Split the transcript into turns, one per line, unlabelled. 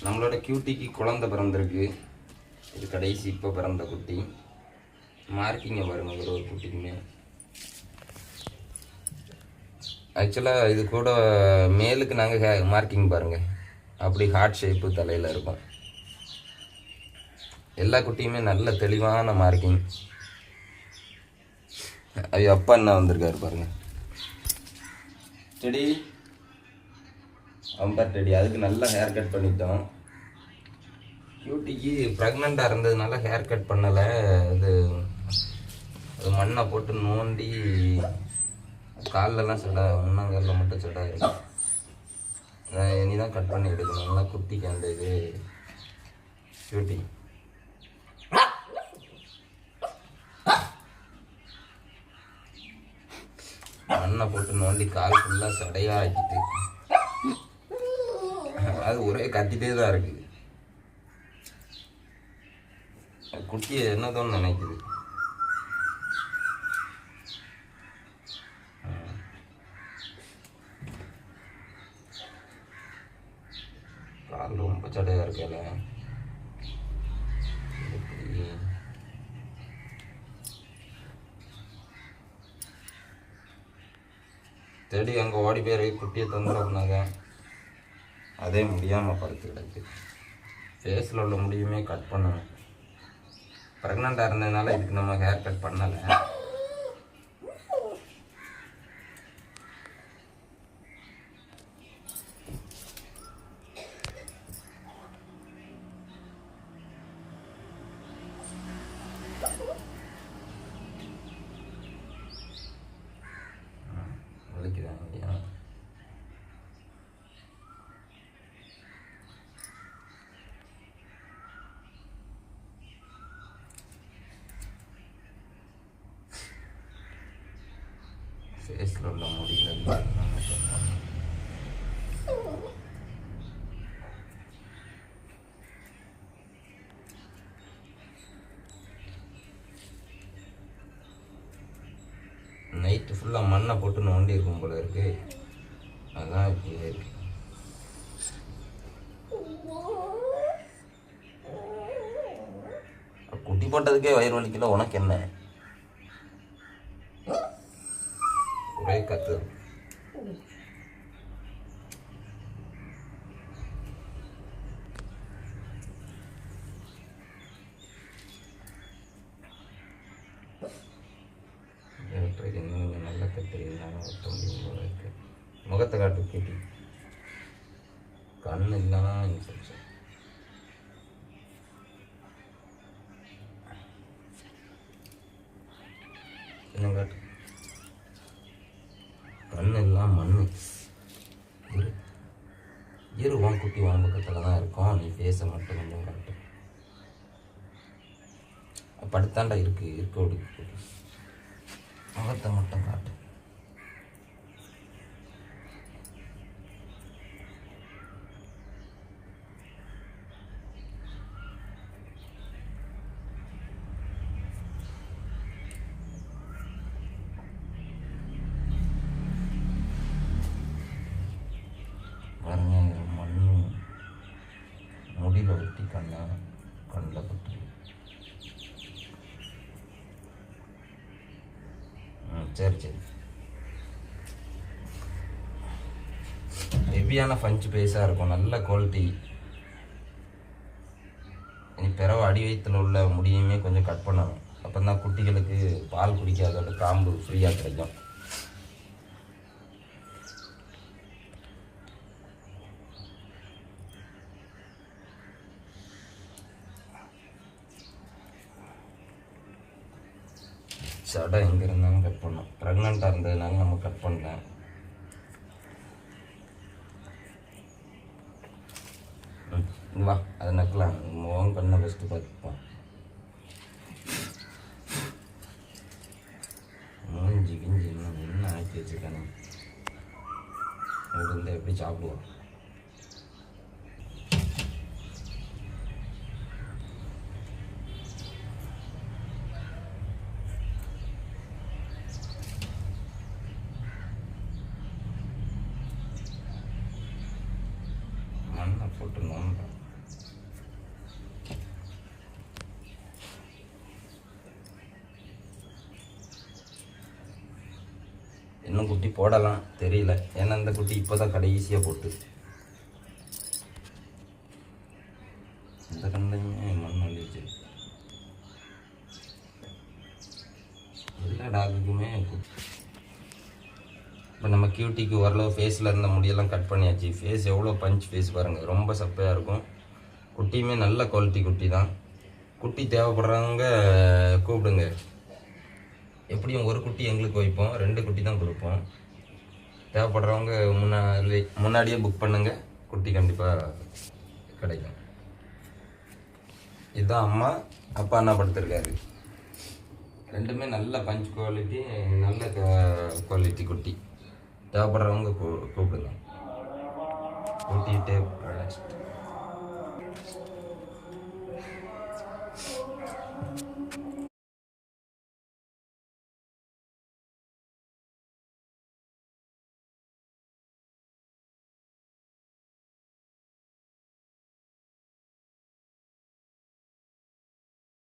நம்மளோட கியூட்டிக்கு குழந்தை பிறந்திருக்கு. இது கடைசி இப்போ பிறந்த குட்டி. மார்க்கிங்க பாருங்க ஒரு குட்டிக்குமே. ஆக்சுவலாக இது கூட மேலுக்கு நாங்கள் மார்க்கிங் பாருங்கள், அப்படி ஹார்ட் ஷேப்பு தலையில் இருக்கும். எல்லா குட்டியுமே நல்ல தெளிவான மார்க்கிங். ஐயோ அப்பா என்ன வந்திருக்காரு பாருங்க. Teddy amber teddy. அதுக்கு நல்லா ஹேர் கட் பண்ணிட்டோம். கியூட்டிக்கு ப்ரெக்னெண்ட்டாக இருந்ததுனால ஹேர் கட் பண்ணலை. அது மண்ணை போட்டு நோண்டி கால்லெல்லாம் செடா, முன்னாங்காலில் மட்டும் செடா இருக்கும். இனி தான் கட் பண்ணி எடுக்கணும். நல்லா குட்டிக்கு அந்த இது கியூட்டி. மண்ணை போட்டு நோண்டி கால் ஃபுல்லாக சடையாக ஆக்கிட்டு அது ஒரே கத்திட்டே தான் இருக்குது. குட்டியை என்னதோன்னு நினைக்குது. கால் ரொம்ப சடையாக இருக்கல. தேடி அங்கே ஓடி போய் குட்டியை தொந்தரவு பண்ணாங்க. அதே முடியாமல் படுத்து கிடக்கு. ஃபேஸில் உள்ள முடியுமே கட் பண்ணணும். ப்ரெக்னெண்ட்டாக இருந்ததுனால இதுக்கு நம்ம ஹேர் கட் பண்ணலை. வலிக்குதான் இல்லையா? ஃபேஸில் உள்ள முடியல. நைட்டு ஃபுல்லாக மண்ணை போட்டு நோண்டி இருக்கும் போல இருக்கு. அதான் இப்படியே இருக்கு. குட்டி போட்டதுக்கே வயிறு வலிக்கல, உனக்கு என்ன? ஒரே கத்து. இன்னும் நல்லா கத்துறீங்கன்னாலும் ஒட்ட முடியும் போல இருக்கு. முகத்தை காட்டு கேட்டி. கண்ணு இல்லாமல் இன்ஃபெக்ஷன். என்ன காட்டு? கண்ணு எல்லாம் மண்ணு. இரு உன் குட்டி உன் பக்கத்தில் தான் இருக்கும். நீ ஃபேஸை மட்டும் கொஞ்சம் காட்டு. படுத்தாண்டா இருக்கு இருக்கோடு. முகத்தை மட்டும் காட்டு. மண்ணு முடியில் ஒட்டி கண்ணில் பட்டு. சரி சரி. ஹெவியான ஃபஞ்சு பேஸாக இருக்கும், நல்ல குவாலிட்டி. இனி பிறகு அடி வயிற்றில் உள்ள முடியுமே கொஞ்சம் கட் பண்ணணும். அப்போ தான் குட்டிகளுக்கு பால் குடிக்காதோட காம்பு ஃப்ரீயாக கிடைக்கும். சடை எங்கே இருந்தாலும் கட் பண்ணோம். ப்ரெக்னெண்ட்டாக இருந்ததுனால நம்ம கட் பண்ணேன். வா அதை நக்கலாம். முகம் கண்ணை ஃபஸ்ட்டு பார்த்துப்போம். மூஞ்சி கிஞ்சி என்ன ஆக்கி வச்சுருக்கானு இருந்தால் எப்படி சாப்பிடுவோம்? மண்ணை போட்டு நோண்டா. இன்னும் குட்டி போடலாம் தெரியல, ஏன்னா இந்த குட்டி இப்போ தான் கடைசியாக போட்டு. இந்த கண்டையுமே மண் அழிச்சு எல்லா டாக்குக்குமே. இப்போ நம்ம கியூட்டிக்கு ஓரளவு ஃபேஸில் இருந்த முடியெல்லாம் கட் பண்ணியாச்சு. ஃபேஸ் எவ்வளோ பஞ்ச் ஃபேஸ் பாருங்கள், ரொம்ப சப்பையாக இருக்கும். குட்டியுமே நல்ல குவாலிட்டி குட்டி தான். குட்டி தேவைப்படுறவங்க கூப்பிடுங்க. எப்படியும் ஒரு குட்டி எங்களுக்கு வைப்போம், 2 குட்டி தான் கொடுப்போம். தேவைப்படுறவங்க முன்னாடியே புக் பண்ணுங்க, குட்டி கண்டிப்பாக கிடைக்கும். இதுதான் அம்மா, அப்பா என்ன படுத்திருக்காரு. ரெண்டுமே நல்ல பஞ்ச் குவாலிட்டி, நல்ல குவாலிட்டி குட்டி. தேவைப்படுறவங்க கூப்பிடுங்க. கூட்டிகிட்டு